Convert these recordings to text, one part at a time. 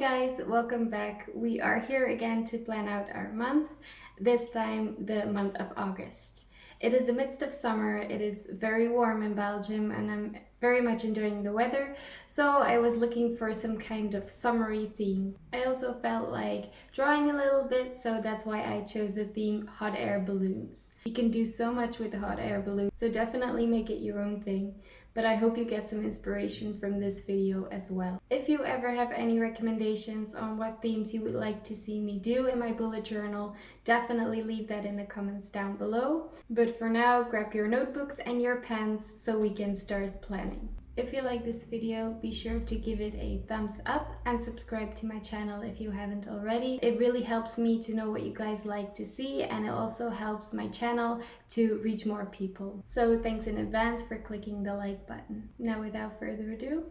guys, welcome back. We are here again to plan out our month, this time the month of August. It is the midst of summer, it is very warm in Belgium and I'm very much enjoying the weather, so I was looking for some kind of summery theme. I also felt like drawing a little bit, so that's why I chose the theme hot air balloons. You can do so much with the hot air balloon, so definitely make it your own thing. But I hope you get some inspiration from this video as well. If you ever have any recommendations on what themes you would like to see me do in my bullet journal, definitely leave that in the comments down below. But for now, grab your notebooks and your pens so we can start planning. If you like this video, be sure to give it a thumbs up and subscribe to my channel if you haven't already. It really helps me to know what you guys like to see, and it also helps my channel to reach more people. So thanks in advance for clicking the like button. Now without further ado,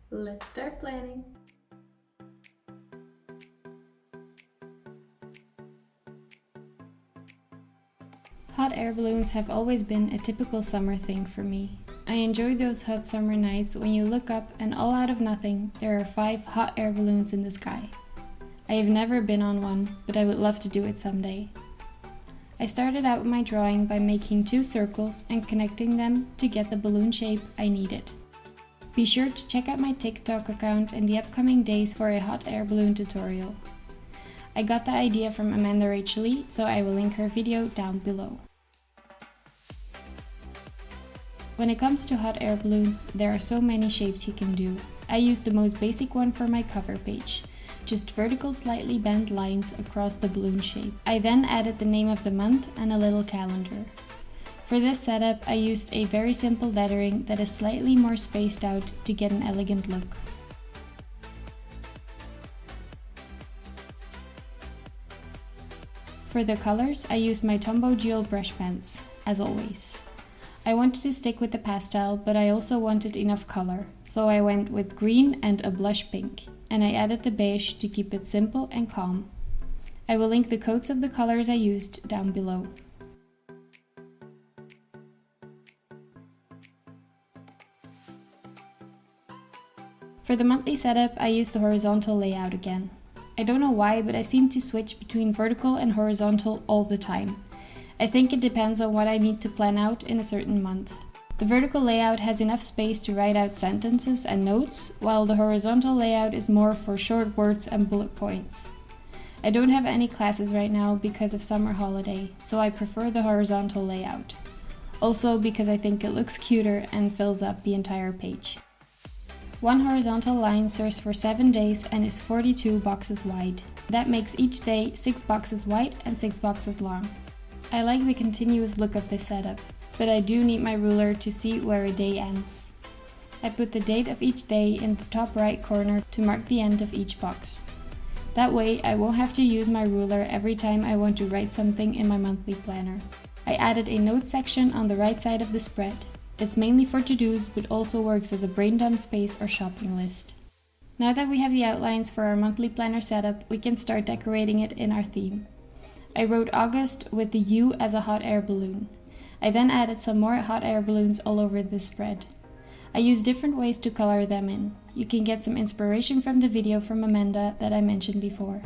let's start planning. Hot air balloons have always been a typical summer thing for me. I enjoy those hot summer nights when you look up and all out of nothing, there are 5 hot air balloons in the sky. I have never been on one, but I would love to do it someday. I started out with my drawing by making 2 circles and connecting them to get the balloon shape I needed. Be sure to check out my TikTok account in the upcoming days for a hot air balloon tutorial. I got the idea from Amanda Rachel, so I will link her video down below. When it comes to hot air balloons, there are so many shapes you can do. I used the most basic one for my cover page, just vertical slightly bent lines across the balloon shape. I then added the name of the month and a little calendar. For this setup, I used a very simple lettering that is slightly more spaced out to get an elegant look. For the colors, I used my Tombow dual brush pens, as always. I wanted to stick with the pastel, but I also wanted enough color, so I went with green and a blush pink, and I added the beige to keep it simple and calm. I will link the codes of the colors I used down below. For the monthly setup, I used the horizontal layout again. I don't know why, but I seem to switch between vertical and horizontal all the time. I think it depends on what I need to plan out in a certain month. The vertical layout has enough space to write out sentences and notes, while the horizontal layout is more for short words and bullet points. I don't have any classes right now because of summer holiday, so I prefer the horizontal layout. Also because I think it looks cuter and fills up the entire page. One horizontal line serves for 7 days and is 42 boxes wide. That makes each day 6 boxes wide and 6 boxes long. I like the continuous look of this setup, but I do need my ruler to see where a day ends. I put the date of each day in the top right corner to mark the end of each box. That way I won't have to use my ruler every time I want to write something in my monthly planner. I added a note section on the right side of the spread. It's mainly for to-dos, but also works as a brain dump space or shopping list. Now that we have the outlines for our monthly planner setup, we can start decorating it in our theme. I wrote August with the U as a hot air balloon. I then added some more hot air balloons all over the spread. I used different ways to color them in. You can get some inspiration from the video from Amanda that I mentioned before.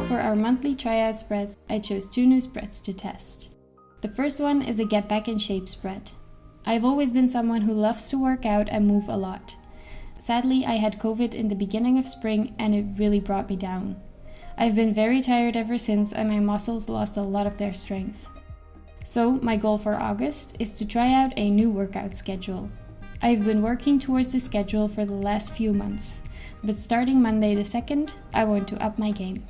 For our monthly tryout spreads, I chose 2 new spreads to test. The first one is a Get Back in Shape spread. I've always been someone who loves to work out and move a lot. Sadly, I had COVID in the beginning of spring and it really brought me down. I've been very tired ever since and my muscles lost a lot of their strength. So my goal for August is to try out a new workout schedule. I've been working towards this schedule for the last few months, but starting Monday the 2nd, I want to up my game.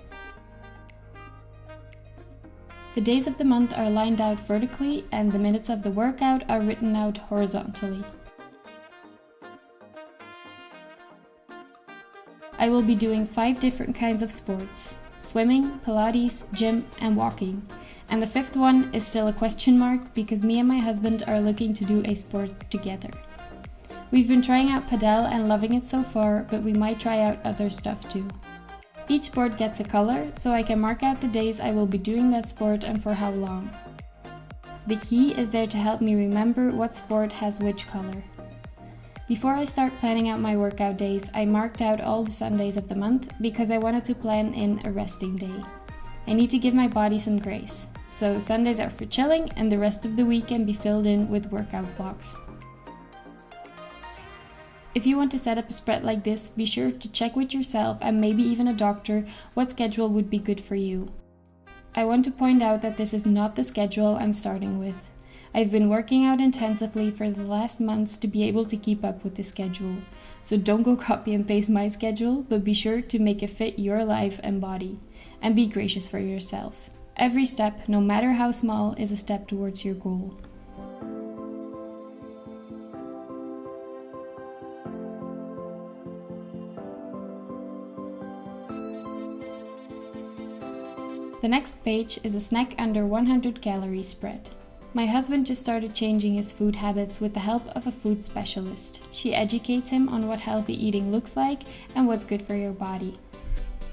The days of the month are lined out vertically and the minutes of the workout are written out horizontally. I will be doing 5 different kinds of sports: swimming, Pilates, gym, and walking. And the 5th one is still a question mark because me and my husband are looking to do a sport together. We've been trying out padel and loving it so far, but we might try out other stuff too. Each sport gets a color, so I can mark out the days I will be doing that sport and for how long. The key is there to help me remember what sport has which color. Before I start planning out my workout days, I marked out all the Sundays of the month because I wanted to plan in a resting day. I need to give my body some grace, so Sundays are for chilling and the rest of the week can be filled in with workout blocks. If you want to set up a spread like this, be sure to check with yourself and maybe even a doctor what schedule would be good for you. I want to point out that this is not the schedule I'm starting with. I've been working out intensively for the last months to be able to keep up with the schedule. So don't go copy and paste my schedule, but be sure to make it fit your life and body. And be gracious for yourself. Every step, no matter how small, is a step towards your goal. The next page is a snack under 100 calorie spread. My husband just started changing his food habits with the help of a food specialist. She educates him on what healthy eating looks like and what's good for your body.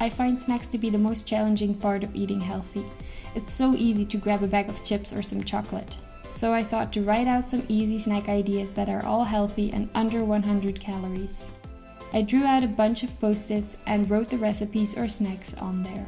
I find snacks to be the most challenging part of eating healthy. It's so easy to grab a bag of chips or some chocolate. So I thought to write out some easy snack ideas that are all healthy and under 100 calories. I drew out a bunch of post-its and wrote the recipes or snacks on there.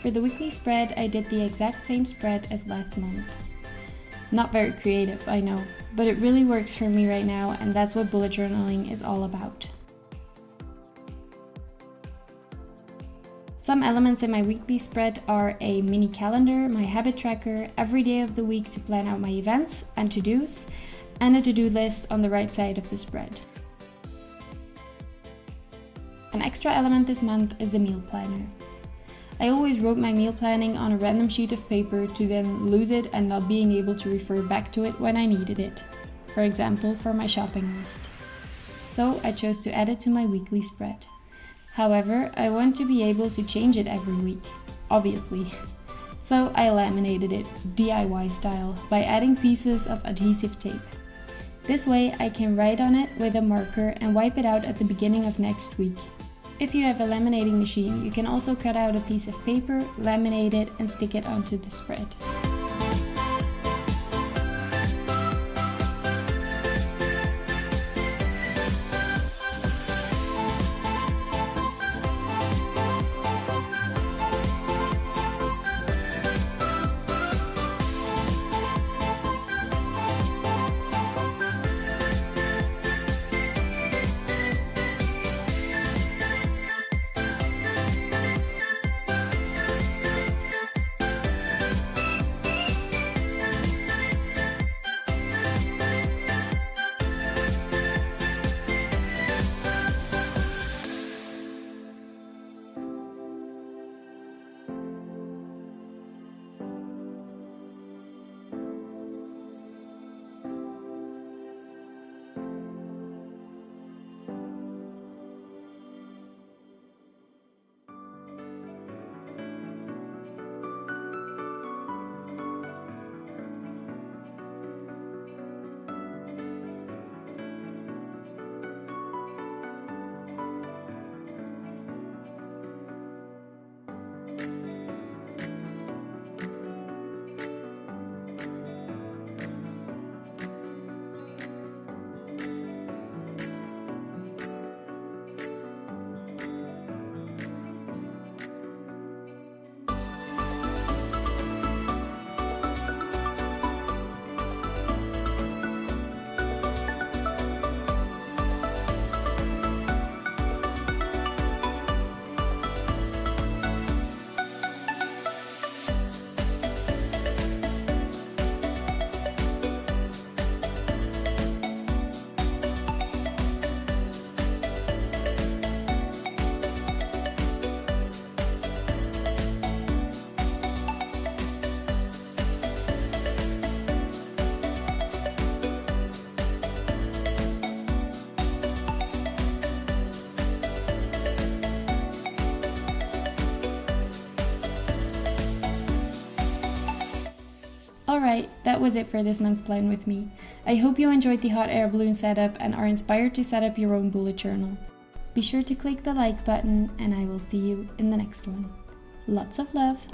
For the weekly spread, I did the exact same spread as last month. Not very creative, I know, but it really works for me right now, and that's what bullet journaling is all about. Some elements in my weekly spread are a mini calendar, my habit tracker, every day of the week to plan out my events and to-dos, and a to-do list on the right side of the spread. An extra element this month is the meal planner. I always wrote my meal planning on a random sheet of paper to then lose it and not being able to refer back to it when I needed it. For example, for my shopping list. So I chose to add it to my weekly spread. However, I want to be able to change it every week, obviously. So I laminated it, DIY style, by adding pieces of adhesive tape. This way I can write on it with a marker and wipe it out at the beginning of next week. If you have a laminating machine, you can also cut out a piece of paper, laminate it, and stick it onto the spread. that was it for this month's Plan With Me. I hope you enjoyed the hot air balloon setup and are inspired to set up your own bullet journal. Be sure to click the like button and I will see you in the next one. Lots of love!